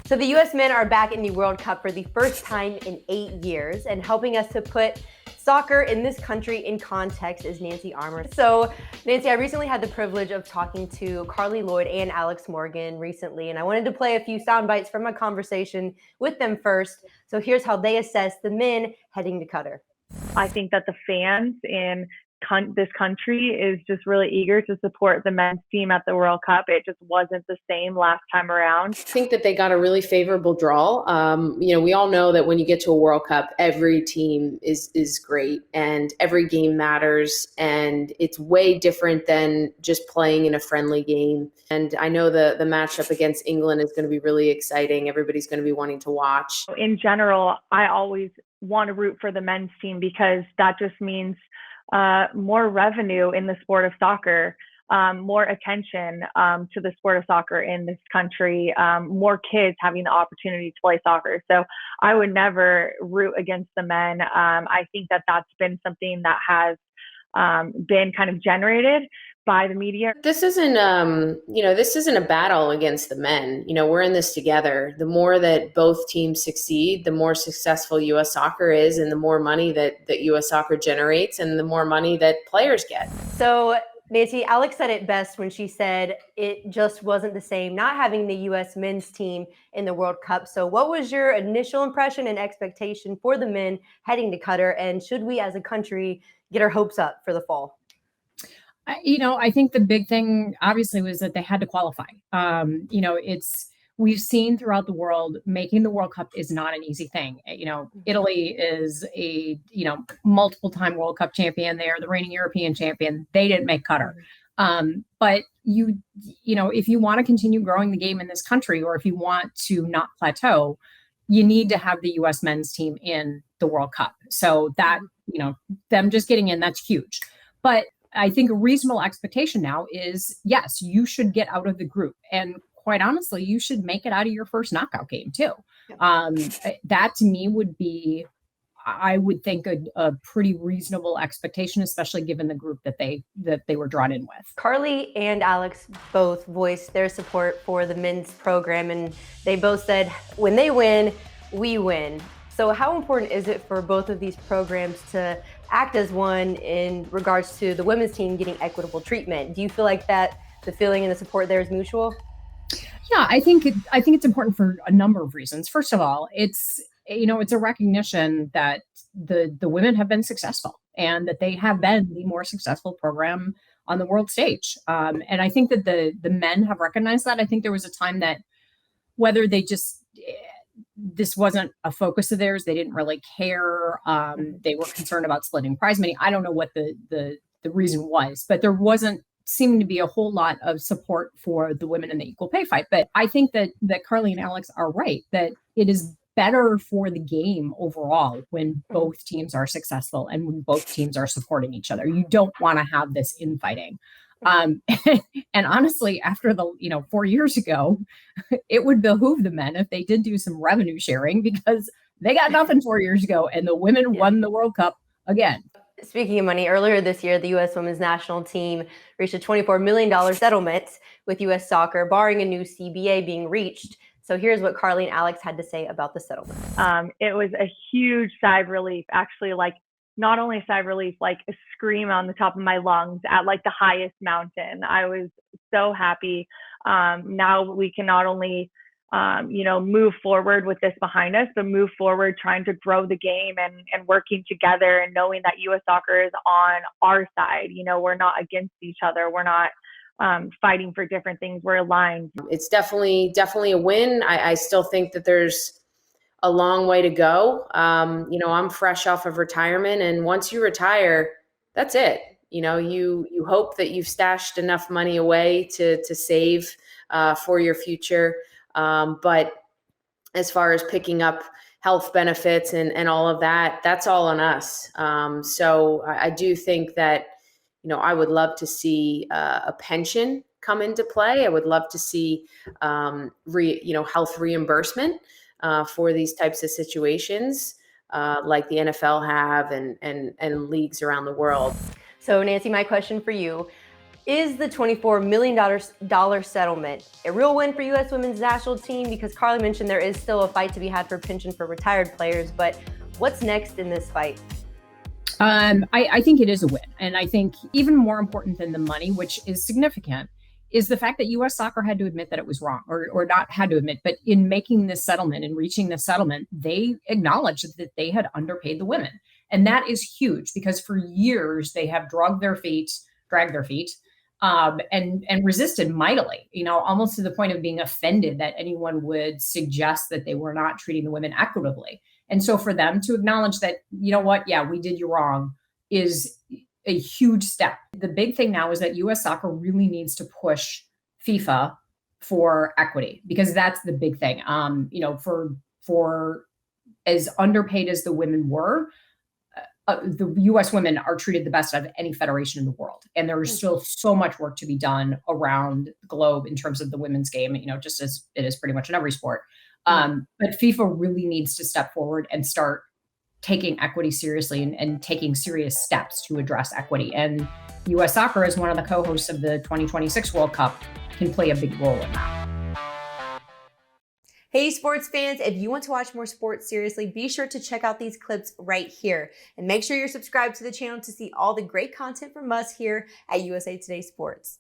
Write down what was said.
So the US men are back in the World Cup for the first time in 8 years, and helping us to put soccer in this country in context is Nancy Armour. So Nancy, I recently had the privilege of talking to Carli Lloyd and Alex Morgan recently, and I wanted to play a few sound bites from my conversation with them first. So here's how they assess the men heading to Qatar. I think that the fans in this country is just really eager to support the men's team at the World Cup. It just wasn't the same last time around. I think that they got a really favorable draw. We all know that when you get to a World Cup, every team is great and every game matters, and it's way different than just playing in a friendly game. And I know the matchup against England is going to be really exciting. Everybody's going to be wanting to watch. In general, I always want to root for the men's team because that just means more revenue in the sport of soccer, more attention to the sport of soccer in this country, more kids having the opportunity to play soccer. So I would never root against the men. I think that that's been something that has been kind of generated by the media. This isn't a battle against the men. We're in this together. The more that both teams succeed, the more successful U.S. soccer is, and the more money that U.S. soccer generates, and the more money that players get. So Nancy, Alex said it best when she said it just wasn't the same not having the U.S. men's team in the World Cup. So what was your initial impression and expectation for the men heading to Qatar? And should we as a country get our hopes up for the fall? I think the big thing obviously was that they had to qualify. We've seen throughout the world, making the World Cup is not an easy thing. Italy is a, multiple time World Cup champion. They are the reigning European champion. They didn't make Qatar. But if you want to continue growing the game in this country, or if you want to not plateau, you need to have the U.S. men's team in the World Cup. So that, them just getting in, that's huge. But I think a reasonable expectation now is, yes, you should get out of the group. And quite honestly, you should make it out of your first knockout game too. That to me would be, I would think, a pretty reasonable expectation, especially given the group that they were drawn in with. Carli and Alex both voiced their support for the men's program, and they both said, when they win, we win. So how important is it for both of these programs to act as one in regards to the women's team getting equitable treatment? Do you feel like that the feeling and the support there is mutual? Yeah, I think it's important for a number of reasons. First of all, it's a recognition that the women have been successful and that they have been the more successful program on the world stage. And I think that the men have recognized that. I think there was a time that whether they just this wasn't a focus of theirs, they didn't really care. They were concerned about splitting prize money. I don't know what the reason was, but there wasn't seeming to be a whole lot of support for the women in the equal pay fight. But I think that Carli and Alex are right, that it is better for the game overall when both teams are successful and when both teams are supporting each other. You don't want to have this infighting. And honestly, after 4 years ago, it would behoove the men if they did do some revenue sharing, because they got nothing 4 years ago and the women won the World Cup again. Speaking of money, earlier this year, the U.S. women's national team reached a $24 million settlement with U.S. Soccer, barring a new CBA being reached. So here's what Carli and Alex had to say about the settlement. It was a huge sigh of relief, actually, not only a sigh of relief, like a scream on the top of my lungs at the highest mountain. I was so happy. Now we can not only move forward with this behind us, but move forward trying to grow the game and working together and knowing that U.S. soccer is on our side. We're not against each other. We're not fighting for different things. We're aligned. It's definitely a win. I still think that there's a long way to go. I'm fresh off of retirement, and once you retire, that's it. You hope that you've stashed enough money away to save for your future. But as far as picking up health benefits and all of that, that's all on us. So I do think that, I would love to see a pension come into play. I would love to see, health reimbursement for these types of situations, like the NFL have and leagues around the world. So Nancy, my question for you, Is the $24 million settlement a real win for U.S. women's national team? Because Carli mentioned there is still a fight to be had for pension for retired players, but what's next in this fight? I think it is a win. And I think even more important than the money, which is significant, is the fact that U.S. Soccer had to admit that it was wrong, or not had to admit, but in making this settlement and reaching this settlement, they acknowledged that they had underpaid the women. And that is huge because for years they have dragged their feet, and resisted mightily, almost to the point of being offended that anyone would suggest that they were not treating the women equitably. And so for them to acknowledge that, yeah, we did you wrong is a huge step. The big thing now is that US Soccer really needs to push FIFA for equity, because that's the big thing. For as underpaid as the women were, the U.S. women are treated the best out of any federation in the world. And there is still so much work to be done around the globe in terms of the women's game, just as it is pretty much in every sport. But FIFA really needs to step forward and start taking equity seriously and taking serious steps to address equity. And U.S. Soccer, as one of the co-hosts of the 2026 World Cup, can play a big role in that. Hey sports fans, if you want to watch more sports seriously, be sure to check out these clips right here. And make sure you're subscribed to the channel to see all the great content from us here at USA Today Sports.